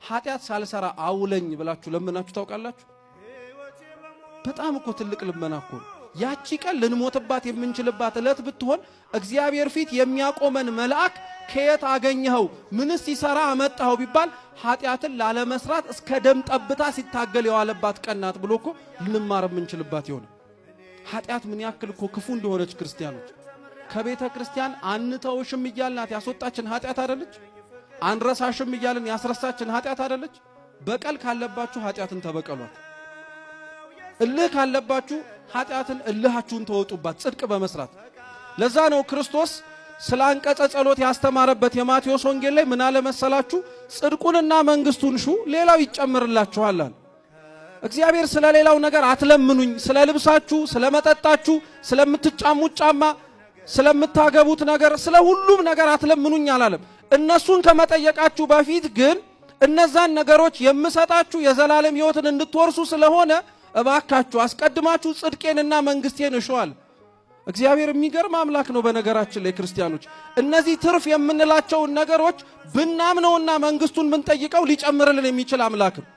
ኃጢአት ሳልሰራ አውለኝ ብላችሁ ለምናችሁ ታውቃላችሁ? በጣም እኮ ትልቅ ልመና እኮ። ያቺ ቀን ልንሞትባት የምንችልባት ዕለት ብትሆን እግዚአብሔር ፊት የሚያቆመን መልአክ ከየት አገኘኸው ምንስ ይሰራ አመጣው ቢባል ኃጢአትን ላለመስራት እስከ ደም ጠብታ ሲታገል የዋለባት ቀን ናት ብሎ እኮ ልንማር የምንችልባት ይሆነ። ኃጢአት ምን ያክል እኮ ክፉ እንደሆነች ክርስቲያኖች ከቤተ ክርስቲያን አንተውሽም እያልናት ያስወጣችን ኃጢአት አይደለች? አንረሳሽም እያልን ያስረሳችን ኃጢአት አይደለች? በቀል ካለባችሁ ኃጢአትን ተበቀሏት። እልህ ካለባችሁ ኃጢአትን እልሃችሁን ተወጡባት ጽድቅ በመስራት። ለዛ ነው ክርስቶስ ስለ አንቀጸ ጸሎት ያስተማረበት የማቴዎስ ወንጌል ላይ ምን አለ መሰላችሁ? ጽድቁንና መንግስቱን ሹ ሌላው ይጨመርላችኋል አለ። እግዚአብሔር ስለ ሌላው ነገር አትለምኑኝ፣ ስለ ልብሳችሁ፣ ስለ መጠጣችሁ፣ ስለምትጫሙት ጫማ፣ ስለምታገቡት ነገር፣ ስለ ሁሉም ነገር አትለምኑኝ አላለም። እነሱን ከመጠየቃችሁ በፊት ግን እነዛን ነገሮች የምሰጣችሁ የዘላለም ሕይወትን እንድትወርሱ ስለሆነ እባካችሁ አስቀድማችሁ ጽድቄንና መንግስቴን እሹአል። እግዚአብሔር የሚገርም አምላክ ነው። በነገራችን ላይ ክርስቲያኖች እነዚህ ትርፍ የምንላቸውን ነገሮች ብናምነውና መንግስቱን ብንጠይቀው ሊጨምርልን የሚችል አምላክ ነው።